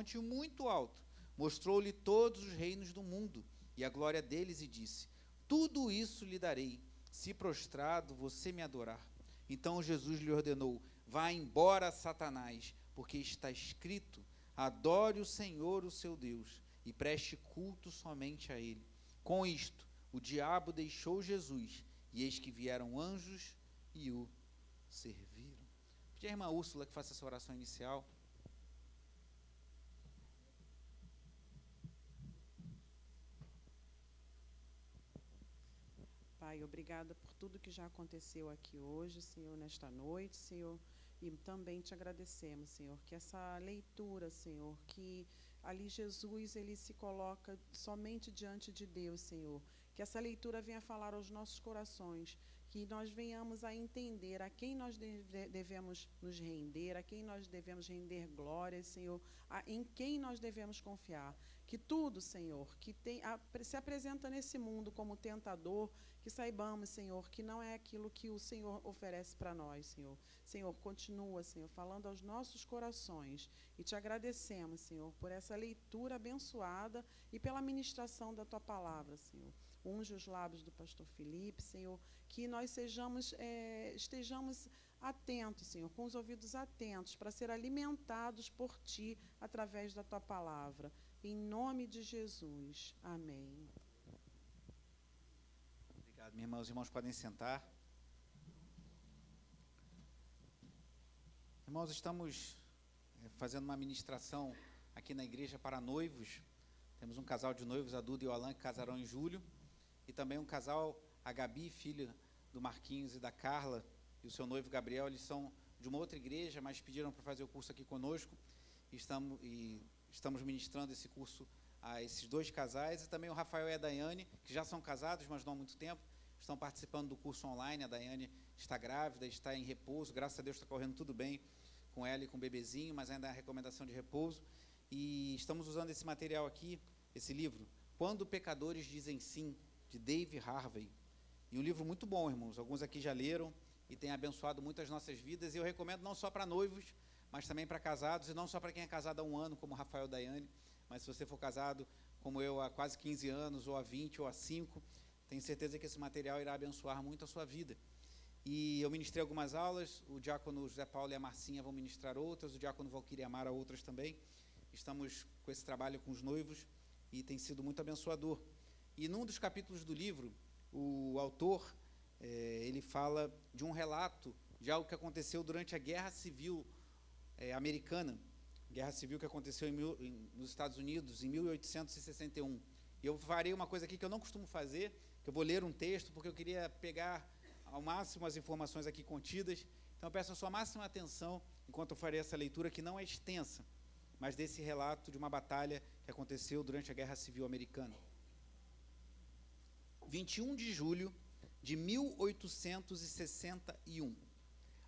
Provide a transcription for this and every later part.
monte muito alto, mostrou-lhe todos os reinos do mundo e a glória deles e disse: tudo isso lhe darei, se prostrado você me adorar. Então Jesus lhe ordenou: vá embora, Satanás, porque está escrito: adore o Senhor, o seu Deus, e preste culto somente a ele. Com isto, o diabo deixou Jesus, e eis que vieram anjos e o serviram. Pedir a irmã Úrsula que faça essa oração inicial. Pai, obrigada por tudo que já aconteceu aqui hoje, Senhor, nesta noite, Senhor, e também te agradecemos, Senhor, que essa leitura, Senhor, que ali Jesus, ele se coloca somente diante de Deus, Senhor, que essa leitura venha falar aos nossos corações, que nós venhamos a entender a quem nós devemos nos render, a quem nós devemos render glórias, Senhor, em quem nós devemos confiar. Que tudo, Senhor, que se apresenta nesse mundo como tentador, que saibamos, Senhor, que não é aquilo que o Senhor oferece para nós, Senhor. Senhor, continua, Senhor, falando aos nossos corações. E te agradecemos, Senhor, por essa leitura abençoada e pela ministração da Tua palavra, Senhor. Unge os lábios do pastor Felipe, Senhor, que nós estejamos atentos, Senhor, com os ouvidos atentos, para ser alimentados por Ti através da Tua palavra. Em nome de Jesus. Amém. Obrigado, minha irmã. Os irmãos podem sentar. Irmãos, estamos fazendo uma ministração aqui na igreja para noivos. Temos um casal de noivos, a Duda e o Alan, que casarão em julho. E também um casal, a Gabi, filha do Marquinhos e da Carla, e o seu noivo Gabriel. Eles são de uma outra igreja, mas pediram para fazer o curso aqui conosco. Estamos ministrando esse curso a esses dois casais. E também o Rafael e a Daiane, que já são casados, mas não há muito tempo, estão participando do curso online. A Daiane está grávida, está em repouso. Graças a Deus está correndo tudo bem com ela e com o bebezinho, mas ainda há recomendação de repouso. E estamos usando esse material aqui, esse livro, Quando Pecadores Dizem Sim, de Dave Harvey. E um livro muito bom, irmãos. Alguns aqui já leram e tem abençoado muito as nossas vidas. E eu recomendo não só para noivos, mas também para casados, e não só para quem é casado há um ano, como Rafael e Daiane, mas se você for casado, como eu, há quase 15 anos, ou há 20, ou há 5, tenho certeza que esse material irá abençoar muito a sua vida. E eu ministrei algumas aulas, o diácono José Paulo e a Marcinha vão ministrar outras, o diácono Valquíria e a Mara outras também. Estamos com esse trabalho com os noivos e tem sido muito abençoador. E num dos capítulos do livro, o autor, ele fala de um relato de algo que aconteceu durante a Guerra Civil americana, Guerra Civil que aconteceu nos Estados Unidos em 1861. E eu farei uma coisa aqui que eu não costumo fazer, que eu vou ler um texto, porque eu queria pegar ao máximo as informações aqui contidas. Então eu peço a sua máxima atenção enquanto eu farei essa leitura, que não é extensa, mas desse relato de uma batalha que aconteceu durante a Guerra Civil americana. 21 de julho de 1861,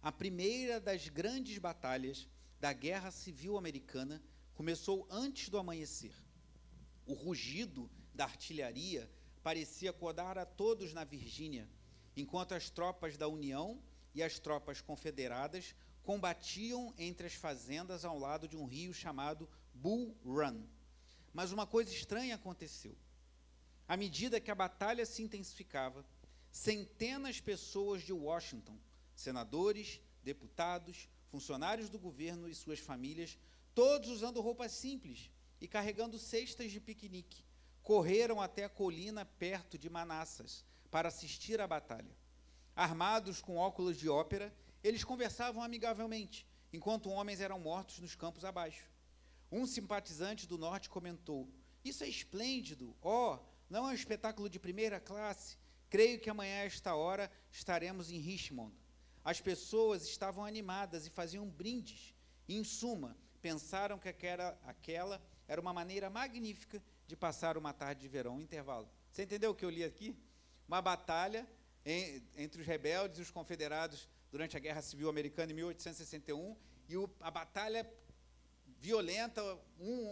a primeira das grandes batalhas da Guerra Civil Americana começou antes do amanhecer. O rugido da artilharia parecia acordar a todos na Virgínia, enquanto as tropas da União e as tropas confederadas combatiam entre as fazendas ao lado de um rio chamado Bull Run. Mas uma coisa estranha aconteceu. À medida que a batalha se intensificava, centenas de pessoas de Washington, senadores, deputados, funcionários do governo e suas famílias, todos usando roupas simples e carregando cestas de piquenique, correram até a colina perto de Manassas para assistir à batalha. Armados com óculos de ópera, eles conversavam amigavelmente, enquanto homens eram mortos nos campos abaixo. Um simpatizante do norte comentou: "Isso é esplêndido! Não é um espetáculo de primeira classe? Creio que amanhã, a esta hora, estaremos em Richmond." As pessoas estavam animadas e faziam brindes. Em suma, pensaram que aquela era uma maneira magnífica de passar uma tarde de verão. Intervalo. Você entendeu o que eu li aqui? Uma batalha entre os rebeldes e os confederados durante a Guerra Civil Americana em 1861, e a batalha violenta,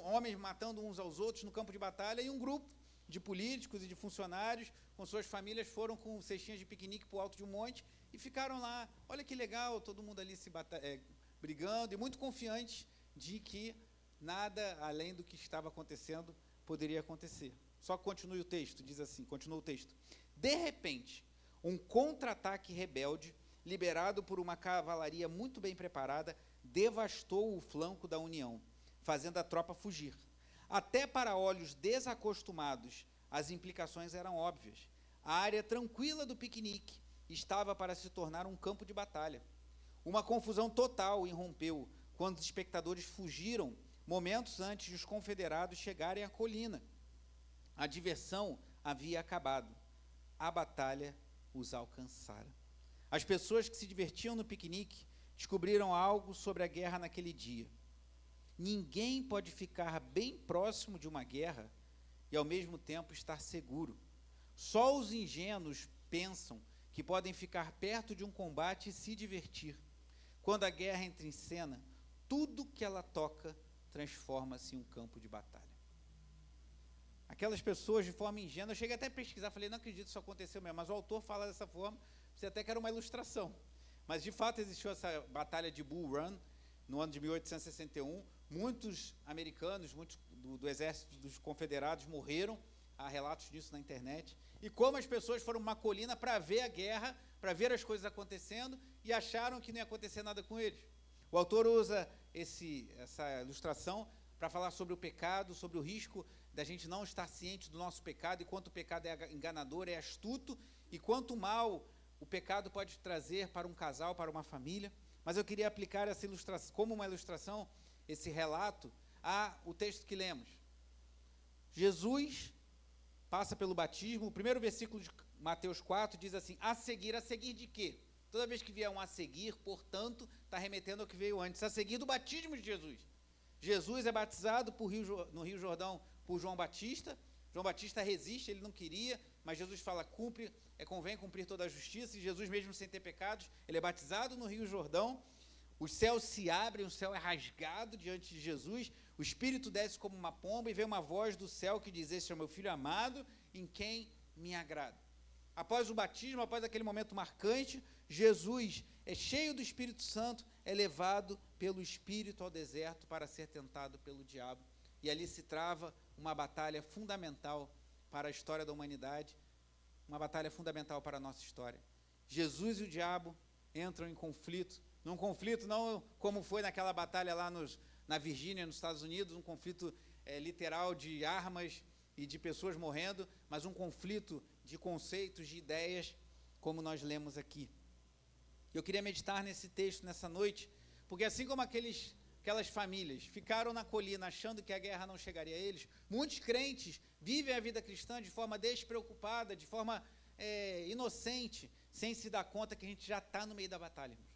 homens matando uns aos outros no campo de batalha, e um grupo de políticos e de funcionários com suas famílias foram com cestinhas de piquenique para o alto de um monte e ficaram lá. Olha que legal, todo mundo ali brigando e muito confiantes de que nada além do que estava acontecendo poderia acontecer. Só continue o texto, diz assim, continua o texto. De repente, um contra-ataque rebelde, liderado por uma cavalaria muito bem preparada, devastou o flanco da União, fazendo a tropa fugir. Até para olhos desacostumados, as implicações eram óbvias. A área tranquila do piquenique estava para se tornar um campo de batalha. Uma confusão total irrompeu quando os espectadores fugiram momentos antes de os confederados chegarem à colina. A diversão havia acabado. A batalha os alcançara. As pessoas que se divertiam no piquenique descobriram algo sobre a guerra naquele dia. Ninguém pode ficar bem próximo de uma guerra e, ao mesmo tempo, estar seguro. Só os ingênuos pensam que podem ficar perto de um combate e se divertir. Quando a guerra entra em cena, tudo que ela toca transforma-se em um campo de batalha. Aquelas pessoas, de forma ingênua, eu cheguei até a pesquisar, falei, não acredito que isso aconteceu mesmo, mas o autor fala dessa forma, você até que era uma ilustração. Mas, de fato, existiu essa batalha de Bull Run, no ano de 1861, muitos americanos, muitos do exército dos confederados morreram, há relatos disso na internet, e como as pessoas foram uma colina para ver a guerra, para ver as coisas acontecendo, e acharam que não ia acontecer nada com eles. O autor usa essa ilustração para falar sobre o pecado, sobre o risco da gente não estar ciente do nosso pecado, e quanto o pecado é enganador, é astuto, e quanto mal o pecado pode trazer para um casal, para uma família. Mas eu queria aplicar essa ilustração, como uma ilustração, esse relato, ao texto que lemos. Jesus passa pelo batismo, o primeiro versículo de Mateus 4 diz assim, a seguir de quê? Toda vez que vier um a seguir, portanto, está remetendo ao que veio antes, a seguir do batismo de Jesus. Jesus é batizado no Rio Jordão por João Batista. João Batista resiste, ele não queria, mas Jesus fala, convém cumprir toda a justiça, e Jesus, mesmo sem ter pecados, ele é batizado no Rio Jordão, os céus se abrem, o céu é rasgado diante de Jesus, o Espírito desce como uma pomba, e vem uma voz do céu que diz, este é o meu Filho amado, em quem me agrado. Após o batismo, após aquele momento marcante, Jesus é cheio do Espírito Santo, é levado pelo Espírito ao deserto para ser tentado pelo diabo, e ali se trava uma batalha fundamental para a história da humanidade, uma batalha fundamental para a nossa história. Jesus e o diabo entram em conflito, num conflito não como foi naquela batalha lá na Virgínia, nos Estados Unidos, um conflito literal de armas e de pessoas morrendo, mas um conflito de conceitos, de ideias, como nós lemos aqui. Eu queria meditar nesse texto nessa noite, porque assim como aquelas famílias ficaram na colina achando que a guerra não chegaria a eles, muitos crentes vivem a vida cristã de forma despreocupada, de forma inocente, sem se dar conta que a gente já está no meio da batalha, irmãos.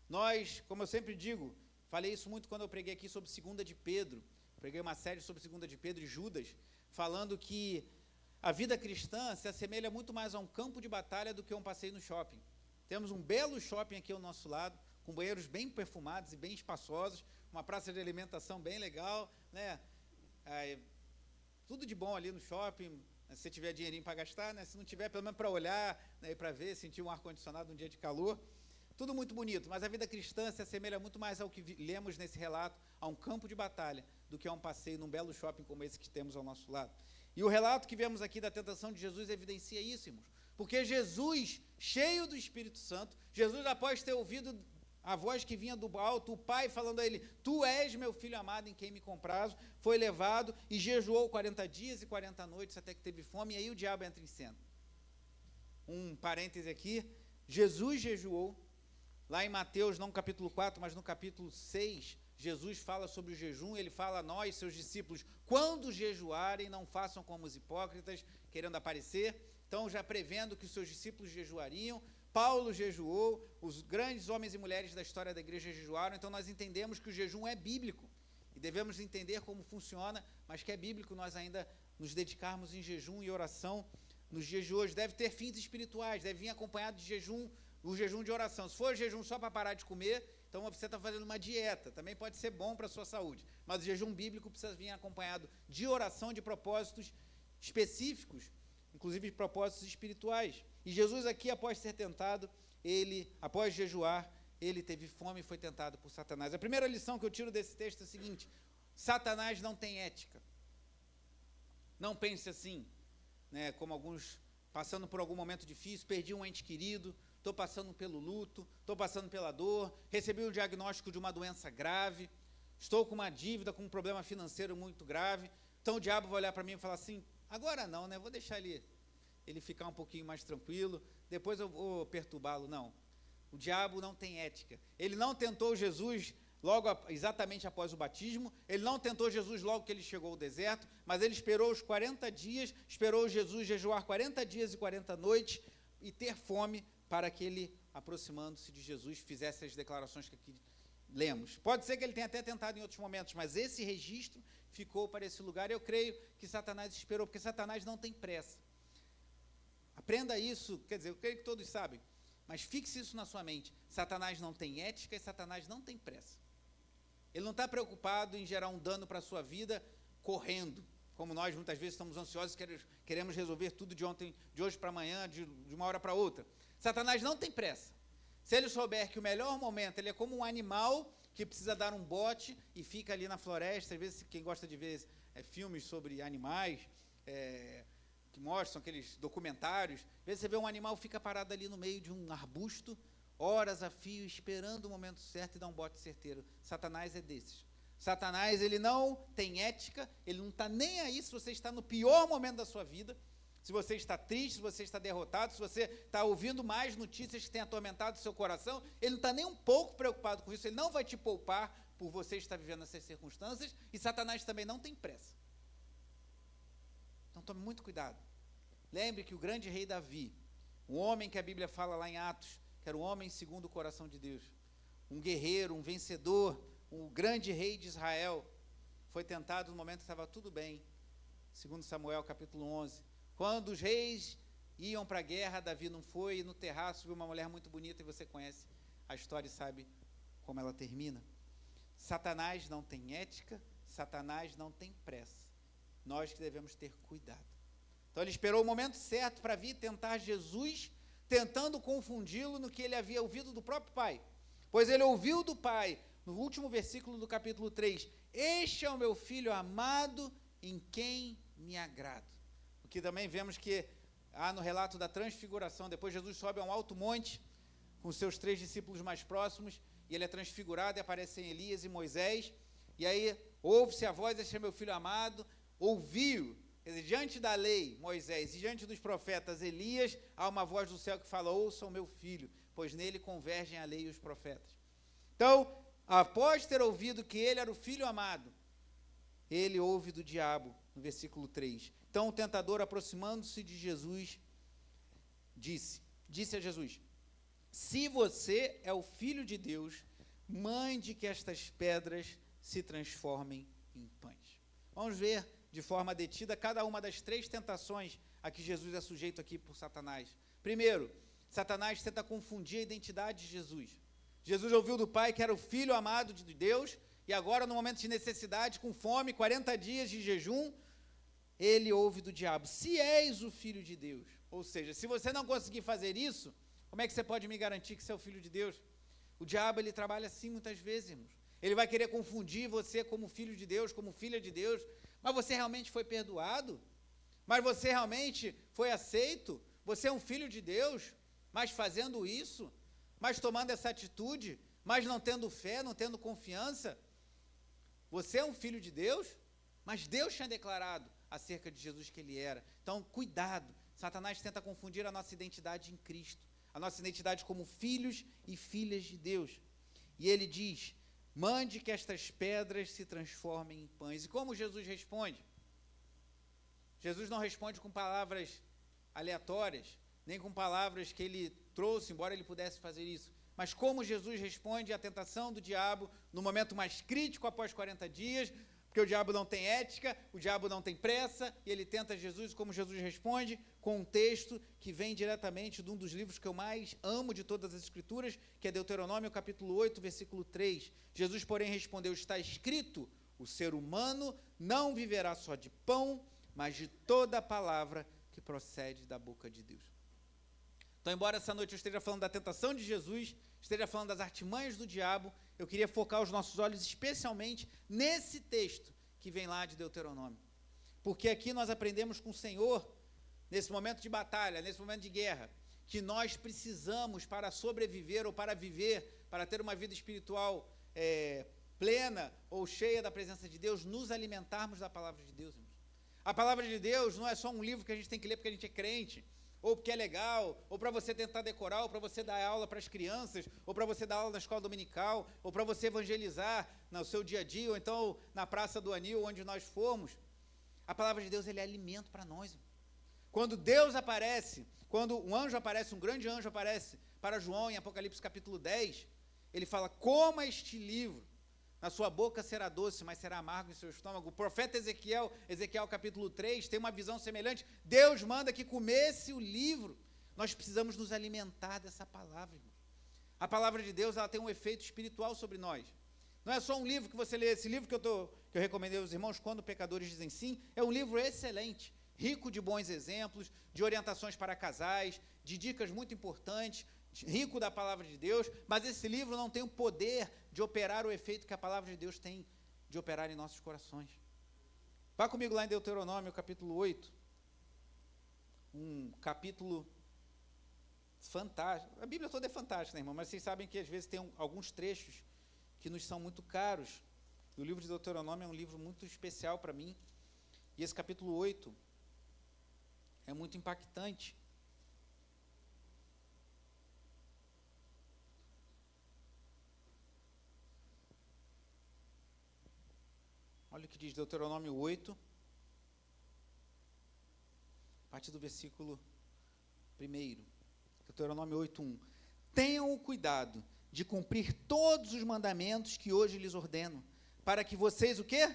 Nós, como eu sempre digo, falei isso muito quando eu preguei aqui sobre 2 de Pedro, preguei uma série sobre 2 de Pedro e Judas, falando que a vida cristã se assemelha muito mais a um campo de batalha do que a um passeio no shopping. Temos um belo shopping aqui ao nosso lado, com banheiros bem perfumados e bem espaçosos, uma praça de alimentação bem legal, né? Tudo de bom ali no shopping, se você tiver dinheirinho para gastar, né? Se não tiver, pelo menos para olhar, né? E para ver, sentir um ar-condicionado num dia de calor. Tudo muito bonito, mas a vida cristã se assemelha muito mais ao que lemos nesse relato, a um campo de batalha, do que a um passeio num belo shopping como esse que temos ao nosso lado. E o relato que vemos aqui da tentação de Jesus evidencia isso, irmãos. Porque Jesus, cheio do Espírito Santo, Jesus, após ter ouvido a voz que vinha do alto, o Pai falando a ele, tu és meu Filho amado em quem me comprazo, foi levado e jejuou 40 dias e 40 noites até que teve fome, e aí o diabo entra em cena. Um parêntese aqui, Jesus jejuou, lá em Mateus, não no capítulo 4, mas no capítulo 6, Jesus fala sobre o jejum, ele fala a nós, seus discípulos, quando jejuarem, não façam como os hipócritas, querendo aparecer, então já prevendo que os seus discípulos jejuariam. Paulo jejuou, os grandes homens e mulheres da história da igreja jejuaram, então nós entendemos que o jejum é bíblico, e devemos entender como funciona, mas que é bíblico nós ainda nos dedicarmos em jejum e oração nos dias de hoje. Deve ter fins espirituais, deve vir acompanhado de jejum, o jejum de oração. Se for jejum só para parar de comer, então você está fazendo uma dieta, também pode ser bom para a sua saúde, mas o jejum bíblico precisa vir acompanhado de oração, de propósitos específicos, inclusive de propósitos espirituais. E Jesus aqui, após ser tentado, após jejuar, ele teve fome e foi tentado por Satanás. A primeira lição que eu tiro desse texto é a seguinte, Satanás não tem ética. Não pense assim, né, como alguns passando por algum momento difícil, perdi um ente querido, estou passando pelo luto, estou passando pela dor, recebi o diagnóstico de uma doença grave, estou com uma dívida, com um problema financeiro muito grave. Então o diabo vai olhar para mim e falar assim, agora não, né? Vou deixar ele ficar um pouquinho mais tranquilo, depois eu vou perturbá-lo. Não. O diabo não tem ética. Ele não tentou Jesus exatamente após o batismo, ele não tentou Jesus logo que ele chegou ao deserto, mas ele esperou os 40 dias, esperou Jesus jejuar 40 dias e 40 noites e ter fome para que ele, aproximando-se de Jesus, fizesse as declarações que aqui lemos. Pode ser que ele tenha até tentado em outros momentos, mas esse registro ficou para esse lugar. Eu creio que Satanás esperou, porque Satanás não tem pressa. Aprenda isso, quer dizer, eu creio que todos sabem, mas fixe isso na sua mente. Satanás não tem ética e Satanás não tem pressa. Ele não está preocupado em gerar um dano para a sua vida correndo, como nós muitas vezes estamos ansiosos e queremos resolver tudo de hoje para amanhã, de uma hora para outra. Satanás não tem pressa. Se ele souber que o melhor momento, ele é como um animal que precisa dar um bote e fica ali na floresta. Às vezes, quem gosta de ver filmes sobre animais, que mostram aqueles documentários, às vezes você vê um animal fica parado ali no meio de um arbusto, horas a fio, esperando o momento certo e dar um bote certeiro. Satanás é desses. Satanás, ele não tem ética, ele não está nem aí se você está no pior momento da sua vida, se você está triste, se você está derrotado, se você está ouvindo mais notícias que têm atormentado o seu coração, ele não está nem um pouco preocupado com isso, ele não vai te poupar por você estar vivendo essas circunstâncias, e Satanás também não tem pressa. Então tome muito cuidado. Lembre que o grande rei Davi, um homem que a Bíblia fala lá em Atos, que era um homem segundo o coração de Deus, um guerreiro, um vencedor, um grande rei de Israel, foi tentado no momento que estava tudo bem, segundo Samuel capítulo 11, quando os reis iam para a guerra, Davi não foi, e no terraço viu uma mulher muito bonita, e você conhece a história e sabe como ela termina. Satanás não tem ética, Satanás não tem pressa, nós que devemos ter cuidado. Então ele esperou o momento certo para vir tentar Jesus, tentando confundi-lo no que ele havia ouvido do próprio Pai. Pois ele ouviu do Pai, no último versículo do capítulo 3, este é o meu filho amado, em quem me agrado. O que também vemos que há no relato da transfiguração, depois Jesus sobe a um alto monte, com seus 3 discípulos mais próximos, e ele é transfigurado, e aparecem Elias e Moisés, e aí ouve-se a voz, este é meu filho amado, ouviu. Quer dizer, diante da lei, Moisés, e diante dos profetas, Elias, há uma voz do céu que fala, ouçam meu filho, pois nele convergem a lei e os profetas. Então, após ter ouvido que ele era o filho amado, ele ouve do diabo, no versículo 3. Então, o tentador, aproximando-se de Jesus, disse a Jesus, se você é o filho de Deus, mande que estas pedras se transformem em pães. Vamos ver de forma detida cada uma das 3 tentações a que Jesus é sujeito aqui por Satanás. Primeiro, Satanás tenta confundir a identidade de Jesus. Jesus ouviu do Pai que era o Filho amado de Deus, e agora, no momento de necessidade, com fome, 40 dias de jejum, ele ouve do diabo, se és o Filho de Deus. Ou seja, se você não conseguir fazer isso, como é que você pode me garantir que você é o Filho de Deus? O diabo, ele trabalha assim muitas vezes, irmãos. Ele vai querer confundir você como filho de Deus, como filha de Deus, mas você realmente foi perdoado? Mas você realmente foi aceito? Você é um filho de Deus, mas fazendo isso, mas tomando essa atitude, mas não tendo fé, não tendo confiança? Você é um filho de Deus, mas Deus tinha declarado acerca de Jesus que ele era. Então, cuidado, Satanás tenta confundir a nossa identidade em Cristo, a nossa identidade como filhos e filhas de Deus. E ele diz, mande que estas pedras se transformem em pães. E como Jesus responde? Jesus não responde com palavras aleatórias, nem com palavras que ele trouxe, embora ele pudesse fazer isso. Mas como Jesus responde à tentação do diabo no momento mais crítico após 40 dias, porque o diabo não tem ética, o diabo não tem pressa, e ele tenta Jesus, como Jesus responde, com um texto que vem diretamente de um dos livros que eu mais amo de todas as Escrituras, que é Deuteronômio, capítulo 8, versículo 3. Jesus, porém, respondeu, está escrito, o ser humano não viverá só de pão, mas de toda a palavra que procede da boca de Deus. Então, embora essa noite eu esteja falando da tentação de Jesus, esteja falando das artimanhas do diabo, eu queria focar os nossos olhos especialmente nesse texto que vem lá de Deuteronômio. Porque aqui nós aprendemos com o Senhor, nesse momento de batalha, nesse momento de guerra, que nós precisamos para sobreviver ou para viver, para ter uma vida espiritual plena ou cheia da presença de Deus, nos alimentarmos da palavra de Deus, irmãos. A palavra de Deus não é só um livro que a gente tem que ler porque a gente é crente, ou porque é legal, ou para você tentar decorar, ou para você dar aula para as crianças, ou para você dar aula na escola dominical, ou para você evangelizar no seu dia a dia, ou então na Praça do Anil, onde nós formos. A palavra de Deus, ele é alimento para nós. Quando Deus aparece, quando um anjo aparece, um grande anjo aparece para João em Apocalipse capítulo 10, ele fala: coma este livro, na sua boca será doce, mas será amargo em seu estômago. O profeta Ezequiel capítulo 3, tem uma visão semelhante. Deus manda que comesse o livro. Nós precisamos nos alimentar dessa palavra, irmão. A palavra de Deus, ela tem um efeito espiritual sobre nós. Não é só um livro que você lê. Esse livro que eu recomendei aos irmãos, Quando Pecadores Dizem Sim, é um livro excelente, rico de bons exemplos, de orientações para casais, de dicas muito importantes, rico da palavra de Deus, mas esse livro não tem o poder de operar o efeito que a palavra de Deus tem de operar em nossos corações. Vá comigo lá em Deuteronômio, capítulo 8, um capítulo fantástico. A Bíblia toda é fantástica, né, irmão? Mas vocês sabem que às vezes tem alguns trechos que nos são muito caros. E o livro de Deuteronômio é um livro muito especial para mim. E esse capítulo 8 é muito impactante. Olha o que diz Deuteronômio 8, a partir do versículo 1. Deuteronômio 8:1. Tenham o cuidado de cumprir todos os mandamentos que hoje lhes ordeno, para que vocês o quê?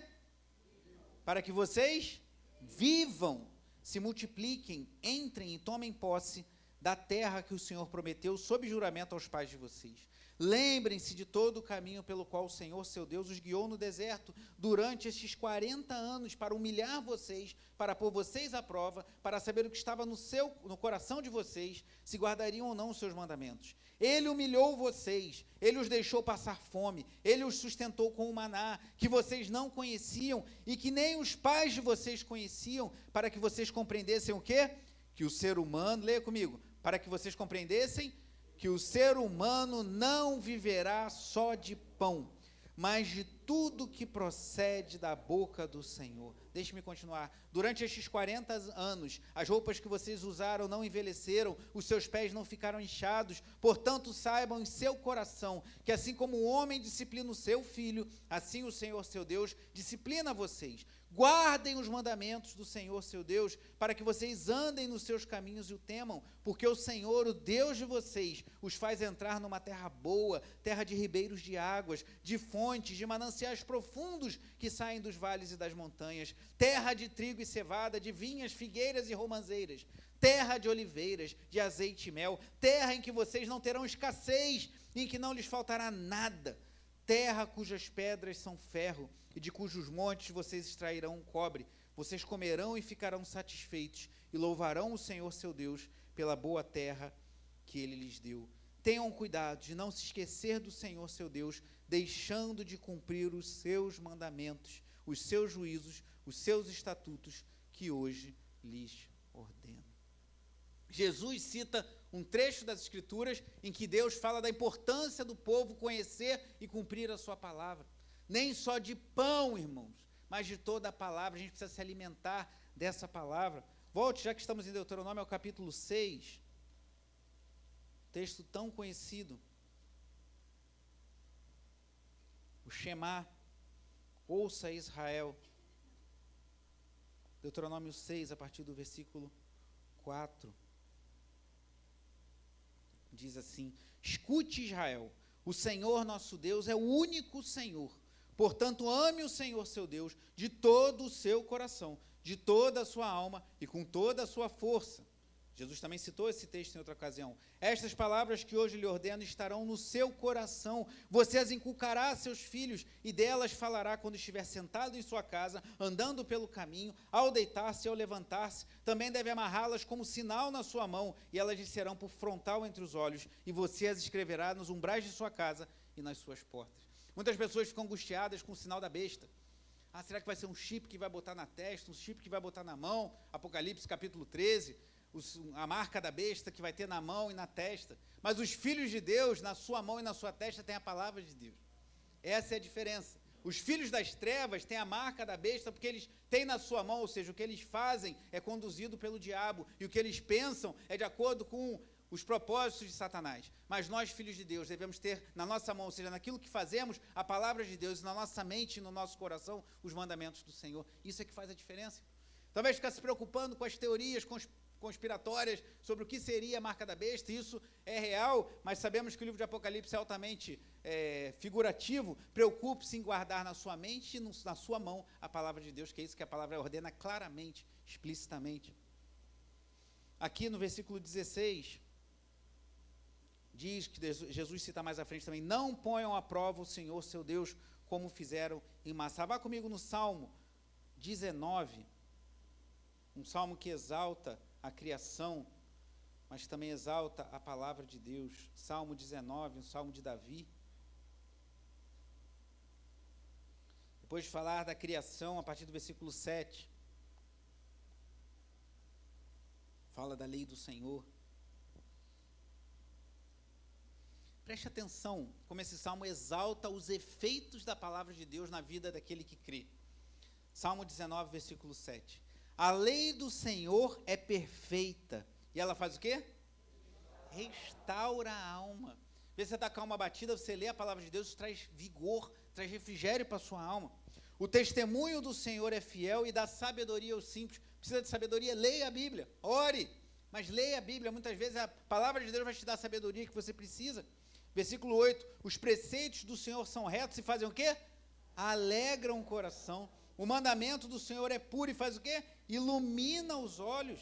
Para que vocês vivam, se multipliquem, entrem e tomem posse da terra que o Senhor prometeu sob juramento aos pais de vocês. Lembrem-se de todo o caminho pelo qual o Senhor, seu Deus, os guiou no deserto durante estes 40 anos para humilhar vocês, para pôr vocês à prova, para saber o que estava no coração de vocês, se guardariam ou não os seus mandamentos. Ele humilhou vocês, ele os deixou passar fome, ele os sustentou com o maná, que vocês não conheciam e que nem os pais de vocês conheciam, para que vocês compreendessem o quê? Que o ser humano, leia comigo, para que vocês compreendessem que o ser humano não viverá só de pão, mas de tudo que procede da boca do Senhor. Deixe-me continuar. Durante estes 40 anos, as roupas que vocês usaram não envelheceram, os seus pés não ficaram inchados, portanto, saibam em seu coração que assim como o homem disciplina o seu filho, assim o Senhor, seu Deus, disciplina vocês. Guardem os mandamentos do Senhor, seu Deus, para que vocês andem nos seus caminhos e o temam, porque o Senhor, o Deus de vocês, os faz entrar numa terra boa, terra de ribeiros de águas, de fontes, de mananciais profundos que saem dos vales e das montanhas, terra de trigo e cevada, de vinhas, figueiras e romãzeiras, terra de oliveiras, de azeite e mel, terra em que vocês não terão escassez, em que não lhes faltará nada, terra cujas pedras são ferro, e de cujos montes vocês extrairão cobre. Vocês comerão e ficarão satisfeitos, e louvarão o Senhor seu Deus pela boa terra que ele lhes deu. Tenham cuidado de não se esquecer do Senhor seu Deus, deixando de cumprir os seus mandamentos, os seus juízos, os seus estatutos, que hoje lhes ordeno. Jesus cita um trecho das Escrituras em que Deus fala da importância do povo conhecer e cumprir a sua palavra. Nem só de pão, irmãos, mas de toda a palavra. A gente precisa se alimentar dessa palavra. Volte, já que estamos em Deuteronômio, ao capítulo 6, texto tão conhecido. O Shema, ouça Israel. Deuteronômio 6, a partir do versículo 4. Diz assim: escute, Israel, o Senhor nosso Deus é o único Senhor. Portanto, ame o Senhor seu Deus de todo o seu coração, de toda a sua alma e com toda a sua força. Jesus também citou esse texto em outra ocasião. Estas palavras que hoje lhe ordeno estarão no seu coração. Você as inculcará a seus filhos e delas falará quando estiver sentado em sua casa, andando pelo caminho, ao deitar-se e ao levantar-se. Também deve amarrá-las como sinal na sua mão e elas lhe serão por frontal entre os olhos. E você as escreverá nos umbrais de sua casa e nas suas portas. Muitas pessoas ficam angustiadas com o sinal da besta. Ah, será que vai ser um chip que vai botar na testa, um chip que vai botar na mão? Apocalipse capítulo 13, a marca da besta que vai ter na mão e na testa. Mas os filhos de Deus, na sua mão e na sua testa, tem a palavra de Deus. Essa é a diferença. Os filhos das trevas têm a marca da besta porque eles têm na sua mão, ou seja, o que eles fazem é conduzido pelo diabo, e o que eles pensam é de acordo com os propósitos de Satanás. Mas nós, filhos de Deus, devemos ter na nossa mão, ou seja, naquilo que fazemos, a palavra de Deus, e na nossa mente e no nosso coração, os mandamentos do Senhor. Isso é que faz a diferença. Talvez ficar se preocupando com as teorias conspiratórias sobre o que seria a marca da besta, isso é real, mas sabemos que o livro de Apocalipse é altamente figurativo. Preocupe-se em guardar na sua mente e na sua mão a palavra de Deus, que é isso que a palavra ordena claramente, explicitamente. Aqui no versículo 16, diz que Jesus cita mais à frente também: não ponham à prova o Senhor, seu Deus, como fizeram em massa. Vá comigo no Salmo 19, um salmo que exalta a criação, mas também exalta a palavra de Deus. Salmo 19, um salmo de Davi. Depois de falar da criação, a partir do versículo 7, fala da lei do Senhor. Preste atenção como esse salmo exalta os efeitos da palavra de Deus na vida daquele que crê. Salmo 19, versículo 7. A lei do Senhor é perfeita. E ela faz o quê? Restaura a alma. Às vezes você está com a alma batida, você lê a palavra de Deus, isso traz vigor, traz refrigério para a sua alma. O testemunho do Senhor é fiel e dá sabedoria aos simples. Precisa de sabedoria? Leia a Bíblia, ore, mas leia a Bíblia. Muitas vezes a palavra de Deus vai te dar a sabedoria que você precisa. Versículo 8, os preceitos do Senhor são retos e fazem o quê? Alegram o coração. O mandamento do Senhor é puro e faz o quê? Ilumina os olhos.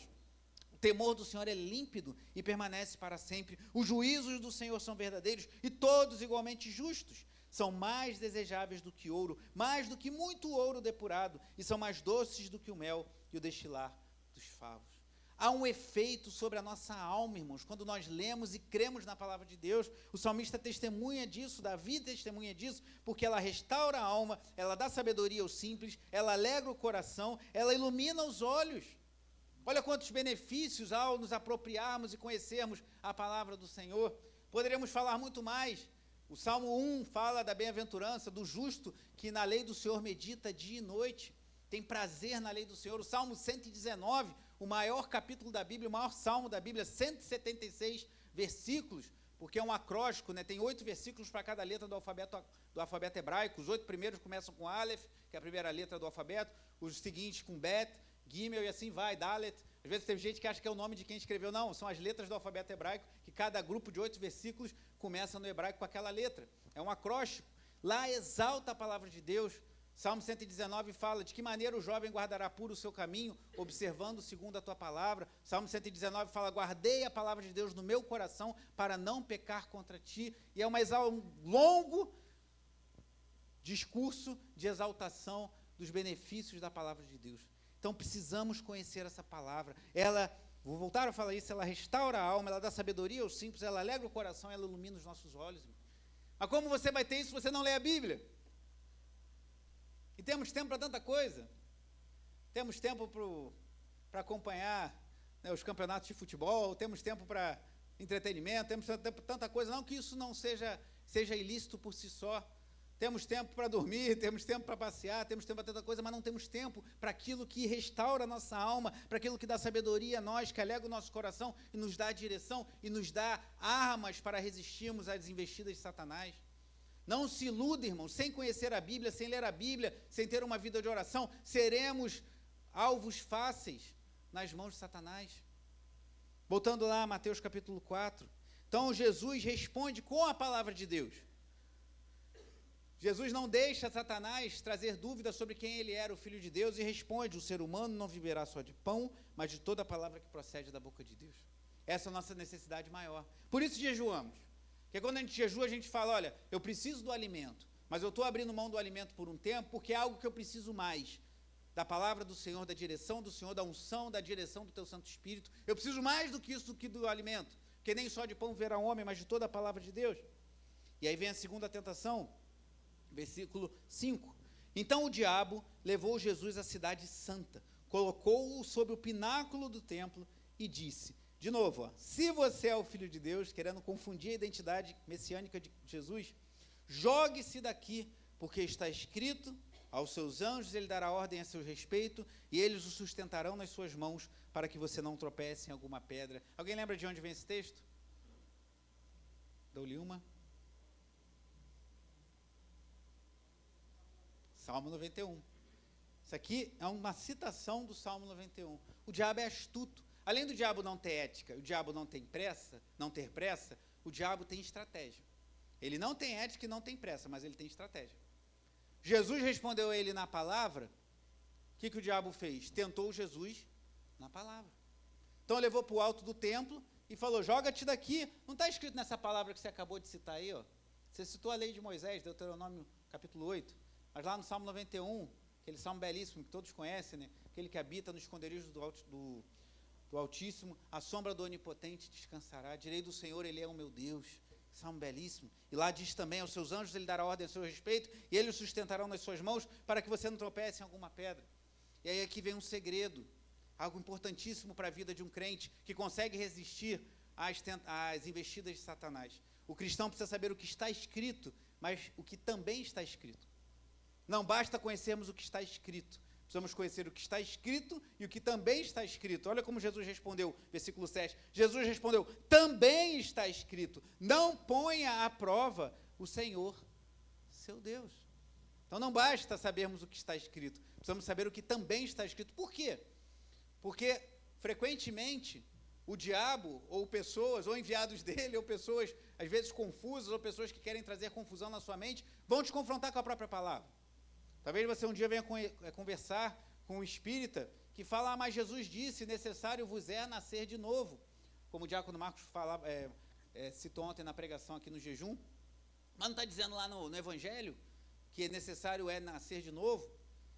O temor do Senhor é límpido e permanece para sempre. Os juízos do Senhor são verdadeiros e todos igualmente justos. São mais desejáveis do que ouro, mais do que muito ouro depurado, e são mais doces do que o mel e o destilar dos favos. Há um efeito sobre a nossa alma, irmãos, quando nós lemos e cremos na palavra de Deus. O salmista testemunha disso, Davi testemunha disso, porque ela restaura a alma, ela dá sabedoria aos simples, ela alegra o coração, ela ilumina os olhos. Olha quantos benefícios ao nos apropriarmos e conhecermos a palavra do Senhor. Poderíamos falar muito mais. O Salmo 1 fala da bem-aventurança, do justo que na lei do Senhor medita dia e noite, tem prazer na lei do Senhor. O Salmo 119, o maior capítulo da Bíblia, o maior salmo da Bíblia, 176 versículos, porque é um acróstico, né? Tem 8 versículos para cada letra do alfabeto hebraico. Os 8 primeiros começam com Aleph, que é a primeira letra do alfabeto, os seguintes com Bet, Gimel e assim vai, Dalet. Às vezes tem gente que acha que é o nome de quem escreveu. Não, são as letras do alfabeto hebraico, que cada grupo de 8 versículos começa no hebraico com aquela letra. É um acróstico. Lá exalta a palavra de Deus. Salmo 119 fala: de que maneira o jovem guardará puro o seu caminho, observando segundo a tua palavra. Salmo 119 fala: guardei a palavra de Deus no meu coração, para não pecar contra ti. E é um longo discurso de exaltação dos benefícios da palavra de Deus. Então precisamos conhecer essa palavra. Ela, vou voltar a falar isso, ela restaura a alma, ela dá sabedoria aos simples, ela alegra o coração, ela ilumina os nossos olhos. Mas como você vai ter isso se você não lê a Bíblia? E temos tempo para tanta coisa. Temos tempo para acompanhar, né, os campeonatos de futebol, temos tempo para entretenimento, temos tempo para tanta coisa. Não que isso não seja ilícito por si só. Temos tempo para dormir, temos tempo para passear, temos tempo para tanta coisa, mas não temos tempo para aquilo que restaura a nossa alma, para aquilo que dá sabedoria a nós, que alegra o nosso coração e nos dá direção e nos dá armas para resistirmos às investidas de Satanás. Não se iluda, irmão, sem conhecer a Bíblia, sem ler a Bíblia, sem ter uma vida de oração, seremos alvos fáceis nas mãos de Satanás. Voltando lá a Mateus capítulo 4. Então Jesus responde com a palavra de Deus. Jesus não deixa Satanás trazer dúvidas sobre quem ele era, o Filho de Deus, e responde: o ser humano não viverá só de pão, mas de toda a palavra que procede da boca de Deus. Essa é a nossa necessidade maior. Por isso jejuamos. Porque quando a gente jejua, a gente fala: olha, eu preciso do alimento, mas eu estou abrindo mão do alimento por um tempo, porque é algo que eu preciso mais. Da palavra do Senhor, da direção do Senhor, da unção, da direção do teu Santo Espírito. Eu preciso mais do que isso, do que do alimento. Porque nem só de pão viverá um homem, mas de toda a palavra de Deus. E aí vem a segunda tentação. Versículo 5. Então o diabo levou Jesus à cidade santa, colocou-o sobre o pináculo do templo e disse, de novo, ó, se você é o Filho de Deus, querendo confundir a identidade messiânica de Jesus, jogue-se daqui, porque está escrito, aos seus anjos ele dará ordem a seu respeito, e eles o sustentarão nas suas mãos, para que você não tropece em alguma pedra. Alguém lembra de onde vem esse texto? Dou-lhe uma. Salmo 91. Isso aqui é uma citação do Salmo 91. O diabo é astuto. Além do diabo não ter ética, o diabo não ter pressa, o diabo tem estratégia. Ele não tem ética e não tem pressa, mas ele tem estratégia. Jesus respondeu a ele na palavra. O que o diabo fez? Tentou Jesus na palavra. Então levou para o alto do templo e falou, joga-te daqui. Não está escrito nessa palavra que você acabou de citar aí, ó. Você citou a lei de Moisés, Deuteronômio capítulo 8. Mas lá no Salmo 91, aquele salmo belíssimo que todos conhecem, né? Aquele que habita no esconderijo do Altíssimo, a sombra do Onipotente descansará. Direi do Senhor, Ele é o meu Deus. Salmo belíssimo. E lá diz também, aos seus anjos Ele dará ordem a seu respeito, e Eles o sustentarão nas suas mãos, para que você não tropece em alguma pedra. E aí aqui vem um segredo, algo importantíssimo para a vida de um crente, que consegue resistir às investidas de Satanás. O cristão precisa saber o que está escrito, mas o que também está escrito. Não basta conhecermos o que está escrito, precisamos conhecer o que está escrito e o que também está escrito. Olha como Jesus respondeu, versículo 7. Jesus respondeu, também está escrito, não ponha à prova o Senhor, seu Deus. Então não basta sabermos o que está escrito, precisamos saber o que também está escrito. Por quê? Porque, frequentemente, o diabo, ou pessoas, ou enviados dele, ou pessoas, às vezes confusas, ou pessoas que querem trazer confusão na sua mente, vão te confrontar com a própria palavra. Talvez você um dia venha conversar com um espírita que fala, mas Jesus disse, necessário vos é nascer de novo. Como o diácono Marcos citou ontem na pregação aqui no jejum. Mas não está dizendo lá no Evangelho que necessário é nascer de novo?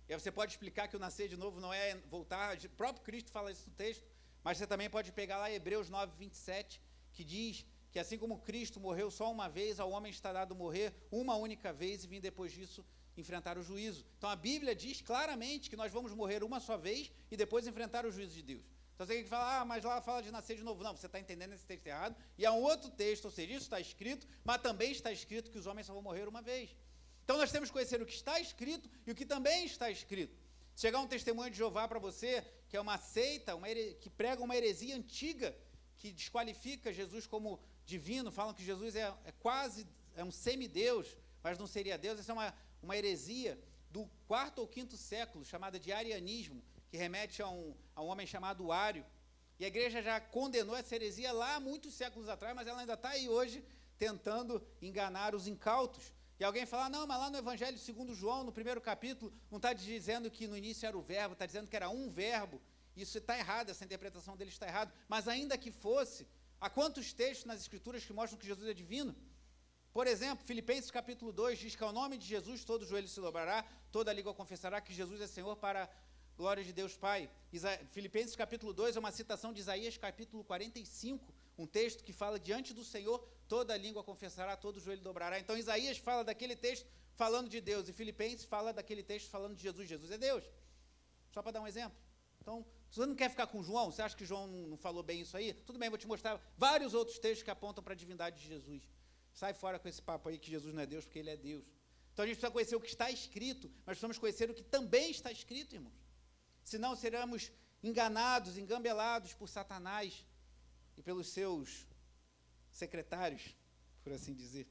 E aí você pode explicar que o nascer de novo não é voltar, o próprio Cristo fala isso no texto, mas você também pode pegar lá Hebreus 9, 27, que diz que assim como Cristo morreu só uma vez, ao homem está dado morrer uma única vez e vir depois disso enfrentar o juízo. Então a Bíblia diz claramente que nós vamos morrer uma só vez e depois enfrentar o juízo de Deus. Então você tem que falar, mas lá fala de nascer de novo. Não, você está entendendo esse texto errado. E há um outro texto, ou seja, isso está escrito, mas também está escrito que os homens só vão morrer uma vez. Então nós temos que conhecer o que está escrito e o que também está escrito. Chegar um testemunho de Jeová para você, que é uma seita, que prega uma heresia antiga, que desqualifica Jesus como divino, falam que Jesus é um semideus, mas não seria Deus. Essa é uma heresia do 4º ou 5º século, chamada de arianismo, que remete a um homem chamado Ário. E a igreja já condenou essa heresia lá há muitos séculos atrás, mas ela ainda está aí hoje tentando enganar os incautos. E alguém fala, não, mas lá no Evangelho segundo João, no 1º capítulo, não está dizendo que no início era o verbo, está dizendo que era um verbo. Isso está errado, essa interpretação dele está errada. Mas ainda que fosse, há quantos textos nas Escrituras que mostram que Jesus é divino? Por exemplo, Filipenses capítulo 2 diz que ao nome de Jesus todo joelho se dobrará, toda língua confessará que Jesus é Senhor para a glória de Deus Pai. Filipenses capítulo 2 é uma citação de Isaías capítulo 45, um texto que fala diante do Senhor, toda língua confessará, todo joelho dobrará. Então Isaías fala daquele texto falando de Deus e Filipenses fala daquele texto falando de Jesus. Jesus é Deus. Só para dar um exemplo. Então, se você não quer ficar com João, você acha que João não falou bem isso aí? Tudo bem, vou te mostrar vários outros textos que apontam para a divindade de Jesus. Sai fora com esse papo aí que Jesus não é Deus, porque Ele é Deus. Então a gente precisa conhecer o que está escrito, mas precisamos conhecer o que também está escrito, irmãos. Senão seremos enganados, engambelados por Satanás e pelos seus secretários, por assim dizer.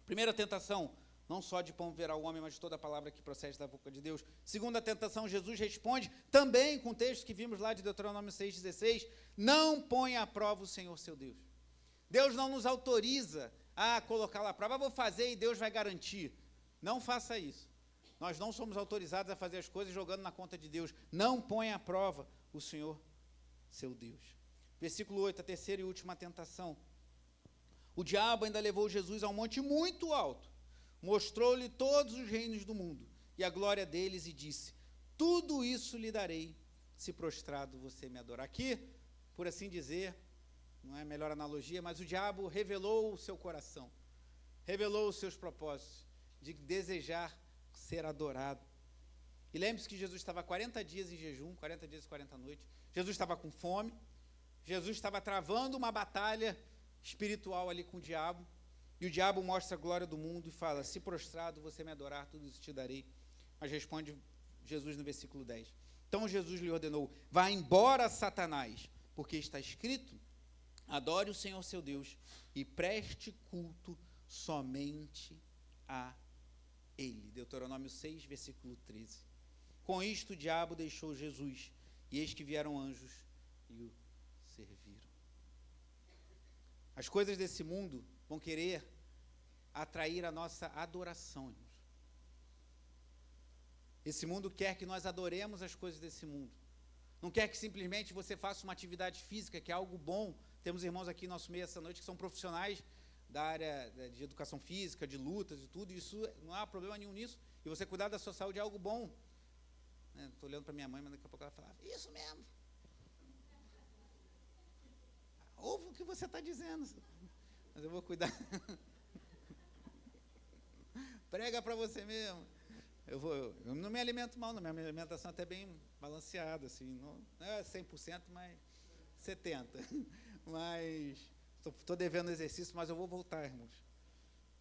Primeira tentação, não só de pão viverá o homem, mas de toda a palavra que procede da boca de Deus. Segunda tentação, Jesus responde, também com o texto que vimos lá de Deuteronômio 6,16, não ponha à prova o Senhor seu Deus. Deus não nos autoriza a colocá-lo à prova, vou fazer e Deus vai garantir. Não faça isso. Nós não somos autorizados a fazer as coisas jogando na conta de Deus. Não ponha à prova o Senhor seu Deus. Versículo 8, a terceira e última tentação. O diabo ainda levou Jesus a um monte muito alto, mostrou-lhe todos os reinos do mundo e a glória deles e disse, tudo isso lhe darei, se prostrado você me adorar. Aqui, por assim dizer, não é a melhor analogia, mas o diabo revelou o seu coração, revelou os seus propósitos. de desejar ser adorado. E lembre-se que Jesus estava 40 dias em jejum, 40 dias e 40 noites. Jesus estava com fome. Jesus estava travando uma batalha espiritual ali com o diabo. E o diabo mostra a glória do mundo e fala: se prostrado você me adorar, tudo isso te darei. Mas responde Jesus no versículo 10. Então Jesus lhe ordenou: vá embora, Satanás, porque está escrito: adore o Senhor seu Deus e preste culto somente a Ele. Deuteronômio 6, versículo 13. Com isto o diabo deixou Jesus, e eis que vieram anjos e o serviram. As coisas desse mundo vão querer atrair a nossa adoração, irmãos. Esse mundo quer que nós adoremos as coisas desse mundo. Não quer que simplesmente você faça uma atividade física, que é algo bom. Temos irmãos aqui no nosso meio essa noite que são profissionais da área de educação física, de lutas e tudo. Isso não há problema nenhum nisso. E você cuidar da sua saúde é algo bom. Estou olhando para minha mãe, mas daqui a pouco ela fala: isso mesmo. Ouve o que você está dizendo. Mas eu vou cuidar. Prega para você mesmo. Eu não me alimento mal, não. Minha alimentação é até bem balanceada, assim, não é 100%, mas 70%. Mas estou devendo exercício, mas eu vou voltar, irmãos.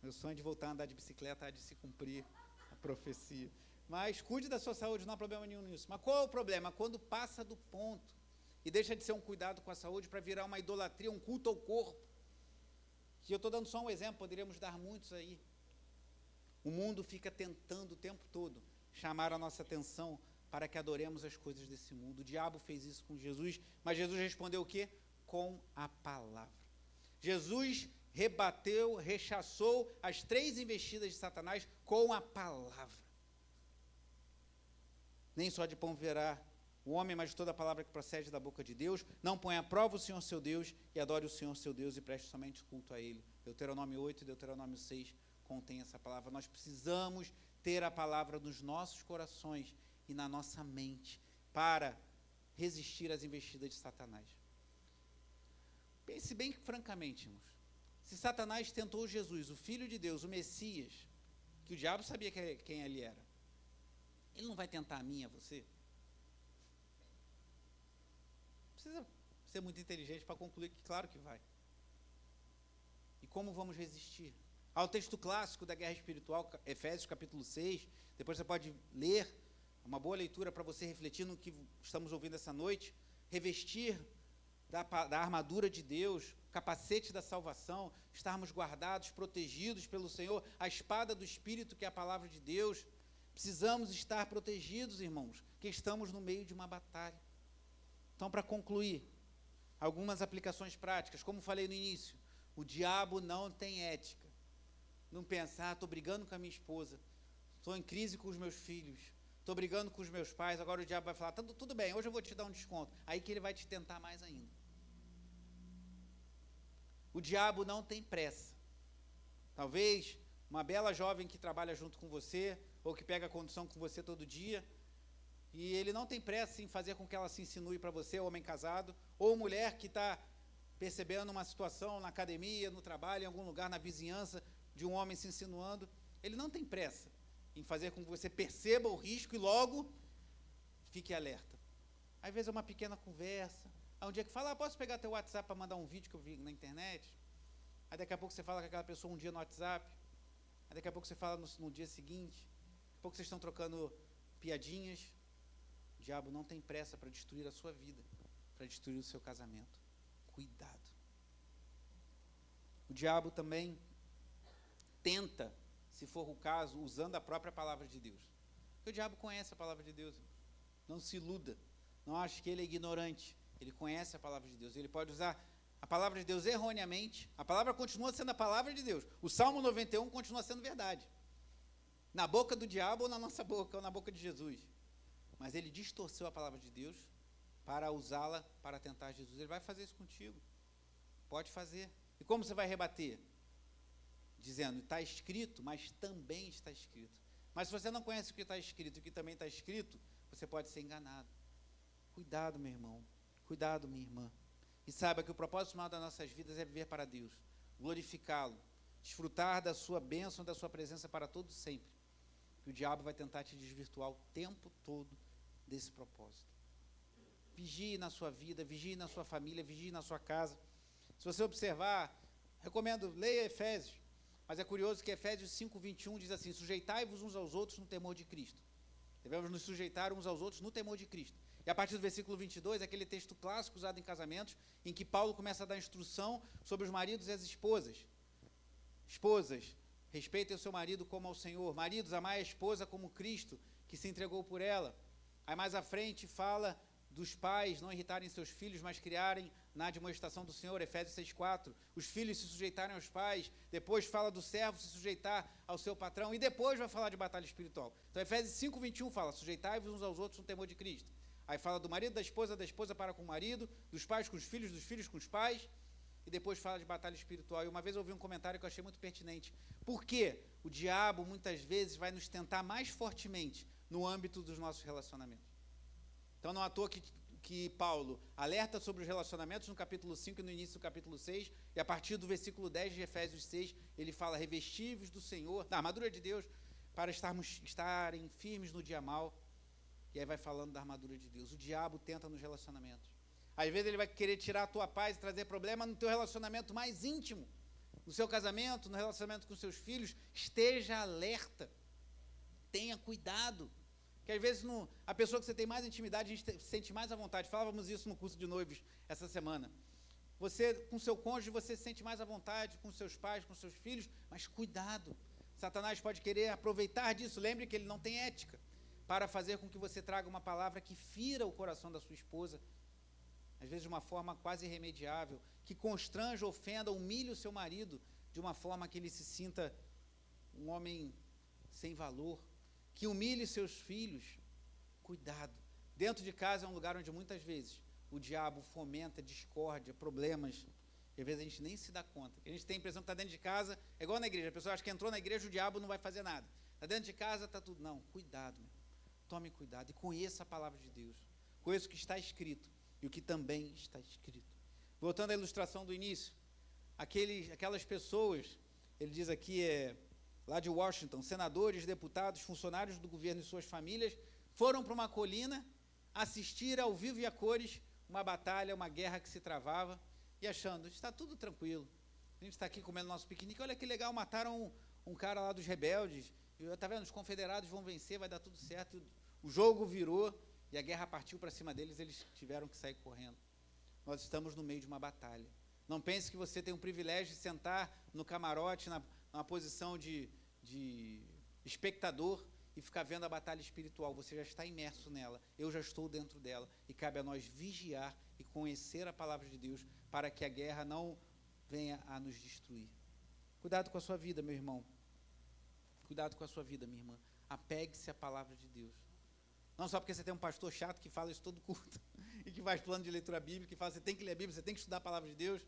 Meu sonho de voltar a andar de bicicleta há de se cumprir a profecia. Mas cuide da sua saúde, não há problema nenhum nisso. Mas qual é o problema? Quando passa do ponto e deixa de ser um cuidado com a saúde para virar uma idolatria, um culto ao corpo. Que eu estou dando só um exemplo, poderíamos dar muitos aí. O mundo fica tentando o tempo todo chamar a nossa atenção para que adoremos as coisas desse mundo. O diabo fez isso com Jesus, mas Jesus respondeu o quê? Com a palavra. Jesus rebateu, rechaçou as 3 investidas de Satanás com a palavra. Nem só de pão verá o homem, mas de toda a palavra que procede da boca de Deus. Não ponha à prova o Senhor seu Deus e adore o Senhor seu Deus e preste somente culto a Ele. Deuteronômio 8 e Deuteronômio 6 contém essa palavra. Nós precisamos ter a palavra nos nossos corações e na nossa mente para resistir às investidas de Satanás. Pense bem francamente, irmãos. Se Satanás tentou Jesus, o Filho de Deus, o Messias, que o diabo sabia quem ele era, ele não vai tentar a mim e a você? Precisa ser muito inteligente para concluir que claro que vai. E como vamos resistir? Há o texto clássico da guerra espiritual, Efésios capítulo 6, depois você pode ler, uma boa leitura para você refletir no que estamos ouvindo essa noite, revestir da armadura de Deus, capacete da salvação, estarmos guardados, protegidos pelo Senhor, a espada do Espírito, que é a palavra de Deus. Precisamos estar protegidos, irmãos, que estamos no meio de uma batalha. Então, para concluir, algumas aplicações práticas. Como falei no início, o diabo não tem ética. Não pensa: estou brigando com a minha esposa, estou em crise com os meus filhos, estou brigando com os meus pais, agora o diabo vai falar: tudo bem, hoje eu vou te dar um desconto. Aí que ele vai te tentar mais ainda. O diabo não tem pressa. Talvez uma bela jovem que trabalha junto com você, ou que pega condução com você todo dia, e ele não tem pressa em fazer com que ela se insinue para você, homem casado, ou mulher que está percebendo uma situação na academia, no trabalho, em algum lugar, na vizinhança, de um homem se insinuando. Ele não tem pressa em fazer com que você perceba o risco e logo fique alerta. Às vezes é uma pequena conversa. Há um dia que fala: posso pegar teu WhatsApp para mandar um vídeo que eu vi na internet? Aí daqui a pouco você fala com aquela pessoa um dia no WhatsApp. Aí daqui a pouco você fala no dia seguinte. Daqui a pouco vocês estão trocando piadinhas. O diabo não tem pressa para destruir a sua vida, para destruir o seu casamento. Cuidado. O diabo também tenta, se for o caso, usando a própria palavra de Deus. Porque o diabo conhece a palavra de Deus. Não se iluda. Não ache que ele é ignorante. Ele conhece a palavra de Deus. Ele pode usar a palavra de Deus erroneamente. A palavra continua sendo a palavra de Deus. O Salmo 91 continua sendo verdade. Na boca do diabo ou na nossa boca, ou na boca de Jesus. Mas ele distorceu a palavra de Deus para usá-la para tentar Jesus. Ele vai fazer isso contigo. Pode fazer. E como você vai rebater? Dizendo: está escrito, mas também está escrito. Mas se você não conhece o que está escrito e o que também está escrito, você pode ser enganado. Cuidado, meu irmão. Cuidado, minha irmã. E saiba que o propósito final das nossas vidas é viver para Deus, glorificá-lo, desfrutar da sua bênção, da sua presença para todo sempre. E o diabo vai tentar te desvirtuar o tempo todo desse propósito. Vigie na sua vida, vigie na sua família, vigie na sua casa. Se você observar, recomendo, leia Efésios, mas é curioso que Efésios 5:21 diz assim: sujeitai-vos uns aos outros no temor de Cristo. Devemos nos sujeitar uns aos outros no temor de Cristo. E a partir do versículo 22, aquele texto clássico usado em casamentos, em que Paulo começa a dar instrução sobre os maridos e as esposas. Esposas, respeitem o seu marido como ao Senhor. Maridos, amai a esposa como Cristo, que se entregou por ela. Aí mais à frente fala dos pais não irritarem seus filhos, mas criarem na admoestação do Senhor, Efésios 6:4. Os filhos se sujeitarem aos pais. Depois fala do servo se sujeitar ao seu patrão. E depois vai falar de batalha espiritual. Então, Efésios 5:21 fala: sujeitai-vos uns aos outros no temor de Cristo. Aí fala do marido, da esposa para com o marido, dos pais com os filhos, dos filhos com os pais. E depois fala de batalha espiritual. E uma vez eu ouvi um comentário que eu achei muito pertinente. Por que o diabo, muitas vezes, vai nos tentar mais fortemente no âmbito dos nossos relacionamentos? Então, não é à toa que Paulo alerta sobre os relacionamentos no capítulo 5 e no início do capítulo 6, e a partir do versículo 10 de Efésios 6, ele fala: revestivos do Senhor, da armadura de Deus, para estarem firmes no dia mau. E aí vai falando da armadura de Deus. O diabo tenta nos relacionamentos. Às vezes ele vai querer tirar a tua paz e trazer problema no teu relacionamento mais íntimo, no seu casamento, no relacionamento com seus filhos. Esteja alerta, tenha cuidado. Que às vezes a pessoa que você tem mais intimidade, a gente se sente mais à vontade. Falávamos isso no curso de noivos essa semana. Você, com seu cônjuge, você se sente mais à vontade, com seus pais, com seus filhos, mas cuidado. Satanás pode querer aproveitar disso. Lembre que ele não tem ética, para fazer com que você traga uma palavra que fira o coração da sua esposa, às vezes de uma forma quase irremediável, que constranja, ofenda, humilhe o seu marido, de uma forma que ele se sinta um homem sem valor, que humilhe seus filhos. Cuidado. Dentro de casa é um lugar onde muitas vezes o diabo fomenta discórdia, problemas, e às vezes a gente nem se dá conta. A gente tem a impressão que está dentro de casa, é igual na igreja, a pessoa acha que entrou na igreja, o diabo não vai fazer nada. Está dentro de casa, está tudo. Não, cuidado, meu. Tome cuidado e conheça a palavra de Deus. Conheça o que está escrito e o que também está escrito. Voltando à ilustração do início, aquelas pessoas, ele diz aqui, lá de Washington, senadores, deputados, funcionários do governo e suas famílias, foram para uma colina assistir ao vivo e a cores uma batalha, uma guerra que se travava, e achando, está tudo tranquilo. A gente está aqui comendo nosso piquenique, olha que legal, mataram um cara lá dos rebeldes, está vendo, os confederados vão vencer, vai dar tudo certo. O jogo virou e a guerra partiu para cima deles, eles tiveram que sair correndo. Nós estamos no meio de uma batalha. Não pense que você tem o privilégio de sentar no camarote, numa posição de espectador e ficar vendo a batalha espiritual. Você já está imerso nela, eu já estou dentro dela, e cabe a nós vigiar e conhecer a palavra de Deus para que a guerra não venha a nos destruir. Cuidado com a sua vida, meu irmão. Cuidado com a sua vida, minha irmã. Apegue-se à palavra de Deus. Não só porque você tem um pastor chato que fala isso todo culto e que faz plano de leitura bíblica, que fala você tem que ler a Bíblia, você tem que estudar a palavra de Deus.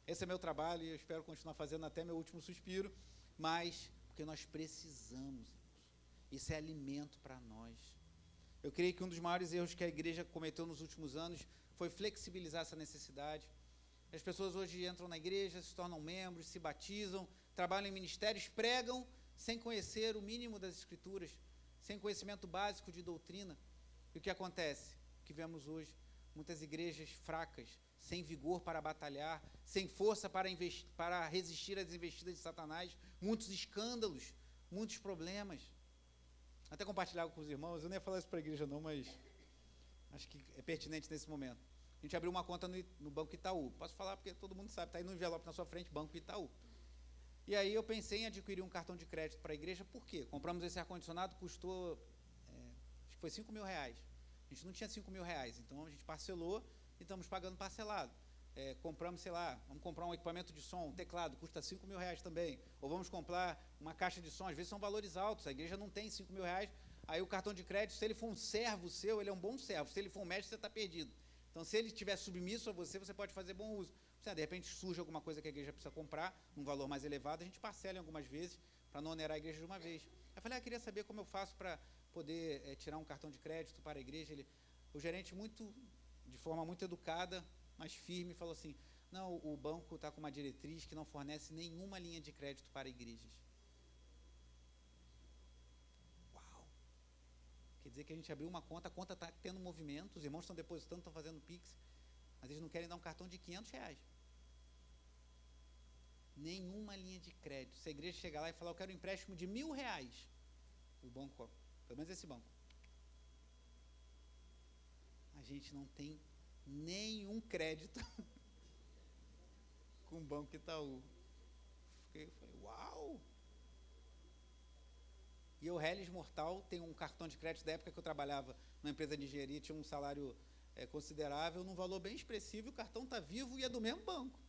Esse é meu trabalho e eu espero continuar fazendo até meu último suspiro, mas porque nós precisamos, isso é alimento para nós. Eu creio que um dos maiores erros que a igreja cometeu nos últimos anos foi flexibilizar essa necessidade. As pessoas hoje entram na igreja, se tornam membros, se batizam, trabalham em ministérios, pregam sem conhecer o mínimo das Escrituras, sem conhecimento básico de doutrina. E o que acontece? O que vemos hoje? Muitas igrejas fracas, sem vigor para batalhar, sem força para resistir às investidas de Satanás, muitos escândalos, muitos problemas. Até compartilhava com os irmãos, eu nem ia falar isso para a igreja não, mas acho que é pertinente nesse momento. A gente abriu uma conta no Banco Itaú. Posso falar porque todo mundo sabe, está aí no envelope na sua frente, Banco Itaú. E aí eu pensei em adquirir um cartão de crédito para a igreja, por quê? Compramos esse ar-condicionado, custou, acho que foi R$5.000. A gente não tinha R$5.000, então a gente parcelou e estamos pagando parcelado. Compramos, sei lá, vamos comprar um equipamento de som, um teclado, custa R$5.000 também. Ou vamos comprar uma caixa de som, às vezes são valores altos, a igreja não tem R$5.000. Aí o cartão de crédito, se ele for um servo seu, ele é um bom servo. Se ele for um mestre, você está perdido. Então, se ele estiver submisso a você, você pode fazer bom uso. De repente surge alguma coisa que a igreja precisa comprar, um valor mais elevado, a gente parcela em algumas vezes, para não onerar a igreja de uma vez. Eu falei, queria saber como eu faço para poder tirar um cartão de crédito para a igreja. O gerente, de forma muito educada, mas firme, falou assim, Não, o banco está com uma diretriz que não fornece nenhuma linha de crédito para igrejas. Uau! Quer dizer que a gente abriu uma conta, a conta está tendo movimento, os irmãos estão depositando, estão fazendo Pix, mas eles não querem dar um cartão de R$ 500. Nenhuma linha de crédito. Se a igreja chegar lá e falar, eu quero um empréstimo de R$ 1.000, o banco, pelo menos esse banco, a gente não tem nenhum crédito com o Banco Itaú. Falei, uau! E o Hellis Mortal tem um cartão de crédito da época que eu trabalhava numa empresa de engenharia, tinha um salário considerável, num valor bem expressivo, e o cartão está vivo e é do mesmo banco.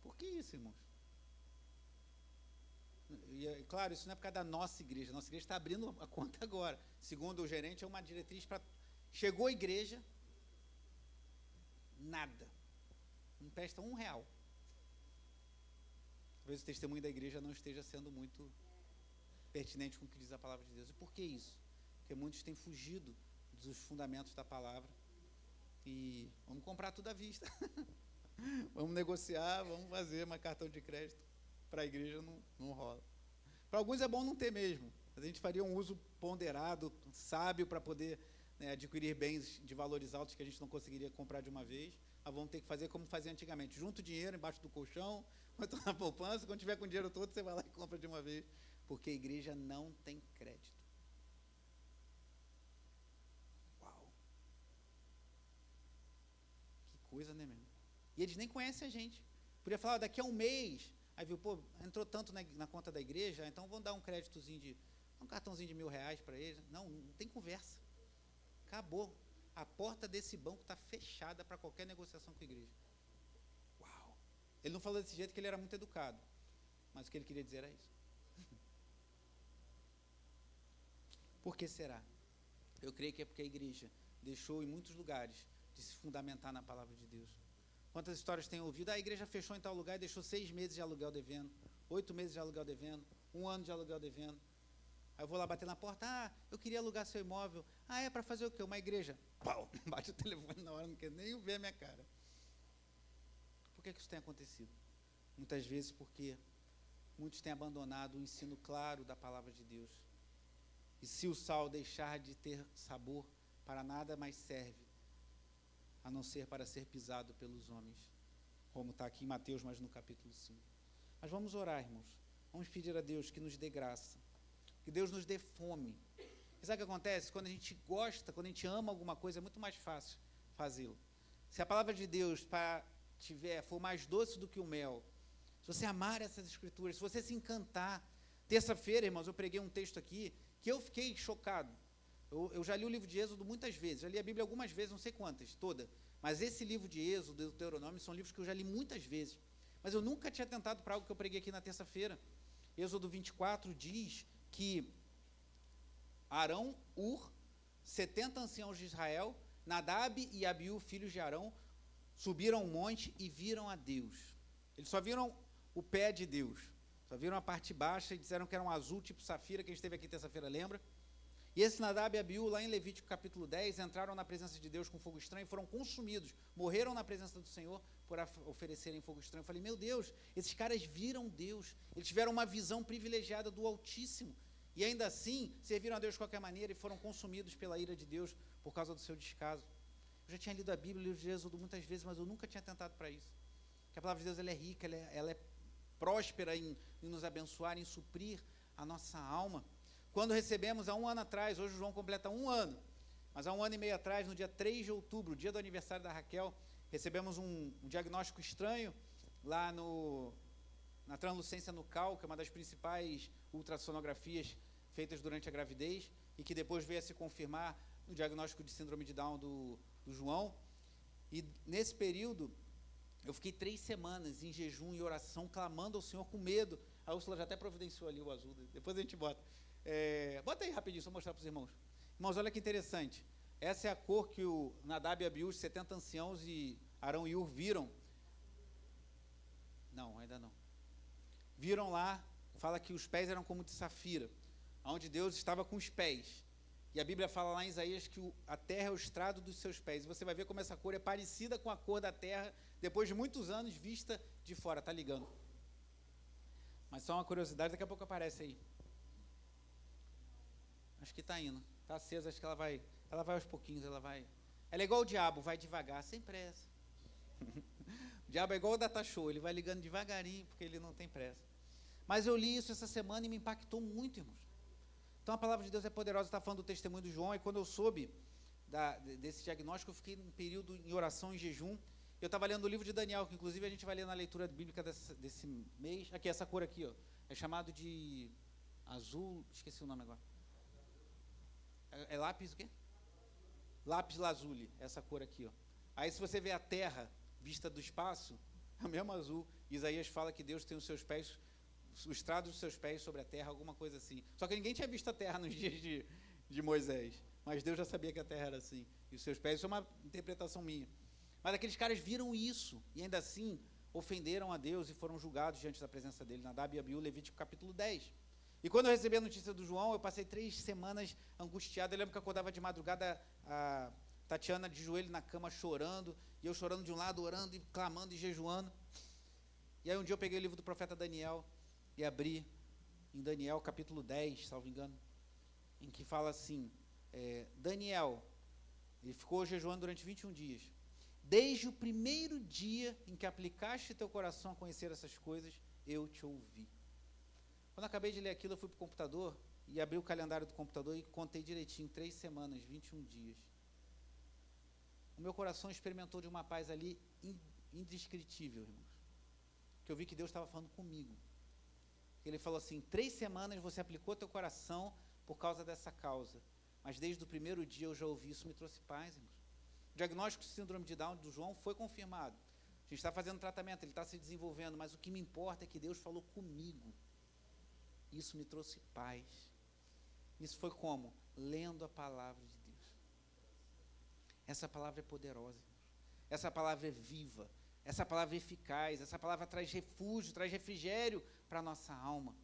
Por que isso, irmãos? E, claro, isso não é por causa da nossa igreja está abrindo a conta agora. Segundo o gerente, é uma diretriz para... Chegou a igreja, nada. Não presta R$ 1. Talvez o testemunho da igreja não esteja sendo muito pertinente com o que diz a palavra de Deus. E por que isso? Porque muitos têm fugido dos fundamentos da palavra e vamos comprar tudo à vista. Vamos negociar, vamos fazer, mas cartão de crédito para a igreja não rola. Para alguns é bom não ter mesmo. A gente faria um uso ponderado, sábio, para poder adquirir bens de valores altos que a gente não conseguiria comprar de uma vez. Mas vamos ter que fazer como fazia antigamente. Junta o dinheiro embaixo do colchão, quanto na poupança, quando tiver com o dinheiro todo, você vai lá e compra de uma vez. Porque a igreja não tem crédito. Uau! Que coisa, né, mesmo? E eles nem conhecem a gente. Podia falar, daqui a um mês, aí viu, pô, entrou tanto na conta da igreja, então vamos dar um créditozinho um cartãozinho de R$ 1.000 para eles. Não tem conversa. Acabou. A porta desse banco está fechada para qualquer negociação com a igreja. Uau! Ele não falou desse jeito que ele era muito educado, mas o que ele queria dizer era isso. Por que será? Eu creio que é porque a igreja deixou em muitos lugares de se fundamentar na palavra de Deus. Quantas histórias tem ouvido? A igreja fechou em tal lugar e deixou 6 meses de aluguel devendo, 8 meses de aluguel devendo, 1 ano de aluguel devendo. Aí eu vou lá bater na porta, eu queria alugar seu imóvel. É para fazer o quê? Uma igreja? Pau! Bate o telefone na hora, não quer nem ver a minha cara. Por que isso tem acontecido? Muitas vezes porque muitos têm abandonado o ensino claro da palavra de Deus. E se o sal deixar de ter sabor, para nada mais serve, a não ser para ser pisado pelos homens, como está aqui em Mateus, mas no capítulo 5. Mas vamos orar, irmãos. Vamos pedir a Deus que nos dê graça, que Deus nos dê fome. E sabe o que acontece? Quando a gente gosta, quando a gente ama alguma coisa, é muito mais fácil fazê-lo. Se a palavra de Deus for mais doce do que o mel, se você amar essas escrituras, se você se encantar. Terça-feira, irmãos, eu preguei um texto aqui que eu fiquei chocado. Eu já li o livro de Êxodo muitas vezes, já li a Bíblia algumas vezes, não sei quantas, toda. Mas esse livro de Êxodo, do Deuteronômio, são livros que eu já li muitas vezes. Mas eu nunca tinha tentado para algo que eu preguei aqui na terça-feira. Êxodo 24 diz que Arão, 70 anciãos de Israel, Nadab e Abiú, filhos de Arão, subiram um monte e viram a Deus. Eles só viram o pé de Deus, só viram a parte baixa e disseram que era um azul tipo safira, que a gente teve aqui terça-feira, lembra? E esse Nadab e Abiú, lá em Levítico capítulo 10, entraram na presença de Deus com fogo estranho e foram consumidos, morreram na presença do Senhor por oferecerem fogo estranho. Eu falei, meu Deus, esses caras viram Deus, eles tiveram uma visão privilegiada do Altíssimo, e ainda assim serviram a Deus de qualquer maneira e foram consumidos pela ira de Deus por causa do seu descaso. Eu já tinha lido a Bíblia, o livro de Êxodo muitas vezes, mas eu nunca tinha tentado para isso. Porque a palavra de Deus ela é rica, ela é próspera em nos abençoar, em suprir a nossa alma. Quando recebemos, há 1 ano atrás, hoje o João completa 1 ano, mas há 1 ano e meio atrás, no dia 3 de outubro, dia do aniversário da Raquel, recebemos um diagnóstico estranho lá na translucência nucal, que é uma das principais ultrassonografias feitas durante a gravidez, e que depois veio a se confirmar no diagnóstico de síndrome de Down do João. E nesse período, eu fiquei 3 semanas em jejum e oração, clamando ao Senhor com medo. A Úrsula já até providenciou ali o azul, depois a gente bota. Bota aí rapidinho, só mostrar para os irmãos. Irmãos, olha que interessante. Essa é a cor que o Nadab e Abiú, 70 anciãos, e Arão e Ur viram. Não, ainda não. Viram lá, fala que os pés eram como de safira, onde Deus estava com os pés. E a Bíblia fala lá em Isaías que a terra é o estrado dos seus pés. E você vai ver como essa cor é parecida com a cor da terra, depois de muitos anos vista de fora. Está ligando. Mas só uma curiosidade, daqui a pouco aparece aí. Acho que está indo. Está acesa, acho que ela vai aos pouquinhos, ela é igual o diabo, vai devagar, sem pressa. O diabo é igual o data show, ele vai ligando devagarinho, porque ele não tem pressa. Mas eu li isso essa semana e me impactou muito, irmãos. Então a palavra de Deus é poderosa, está falando do testemunho do João, e quando eu soube desse diagnóstico, eu fiquei num período em oração, em jejum. Eu estava lendo o livro de Daniel, que inclusive a gente vai ler na leitura bíblica desse mês. Aqui, essa cor aqui, ó, é chamado de azul, esqueci o nome agora. É lápis o quê? Lápis lazuli, essa cor aqui, ó. Aí se você vê a terra vista do espaço, é o mesmo azul. Isaías fala que Deus tem os seus pés, o estrado dos seus pés sobre a terra, alguma coisa assim. Só que ninguém tinha visto a terra nos dias de Moisés, mas Deus já sabia que a terra era assim, e os seus pés, isso é uma interpretação minha. Mas aqueles caras viram isso, e ainda assim ofenderam a Deus e foram julgados diante da presença dele, Nadab e Abiú, Levítico capítulo 10. E quando eu recebi a notícia do João, eu passei 3 semanas angustiado. Eu lembro que eu acordava de madrugada, a Tatiana de joelho na cama chorando, e eu chorando de um lado, orando e clamando e jejuando. E aí um dia eu peguei o livro do profeta Daniel e abri em Daniel capítulo 10, salvo engano, em que fala assim, Daniel, ele ficou jejuando durante 21 dias. Desde o primeiro dia em que aplicaste teu coração a conhecer essas coisas, eu te ouvi. Quando eu acabei de ler aquilo, eu fui para o computador e abri o calendário do computador e contei direitinho, 3 semanas, 21 dias. O meu coração experimentou de uma paz ali indescritível, irmãos. Que eu vi que Deus estava falando comigo. Ele falou assim, 3 semanas você aplicou teu coração por causa dessa causa. Mas desde o primeiro dia eu já ouvi, isso me trouxe paz, irmãos. O diagnóstico de síndrome de Down do João foi confirmado. A gente está fazendo tratamento, ele está se desenvolvendo, mas o que me importa é que Deus falou comigo. Isso me trouxe paz. Isso foi como? Lendo a palavra de Deus. Essa palavra é poderosa. Essa palavra é viva. Essa palavra é eficaz. Essa palavra traz refúgio, traz refrigério para a nossa alma.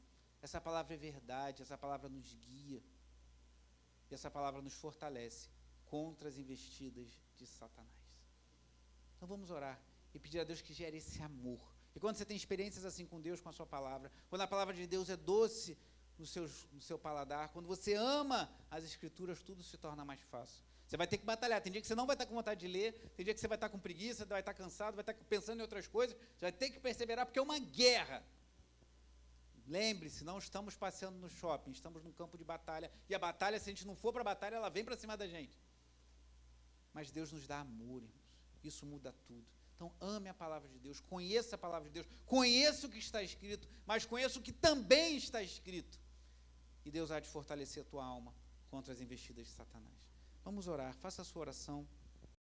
Essa palavra é verdade. Essa palavra nos guia. E essa palavra nos fortalece contra as investidas de Satanás. Então vamos orar e pedir a Deus que gere esse amor. E quando você tem experiências assim com Deus, com a sua palavra, quando a palavra de Deus é doce no seu paladar, quando você ama as Escrituras, tudo se torna mais fácil. Você vai ter que batalhar. Tem dia que você não vai estar com vontade de ler, tem dia que você vai estar com preguiça, vai estar cansado, vai estar pensando em outras coisas, você vai ter que perseverar, porque é uma guerra. Lembre-se, não estamos passeando no shopping, estamos num campo de batalha, e a batalha, se a gente não for para a batalha, ela vem para cima da gente. Mas Deus nos dá amor, irmãos. Isso muda tudo. Então, ame a palavra de Deus, conheça a palavra de Deus, conheça o que está escrito, mas conheça o que também está escrito. E Deus há de fortalecer a tua alma contra as investidas de Satanás. Vamos orar, faça a sua oração.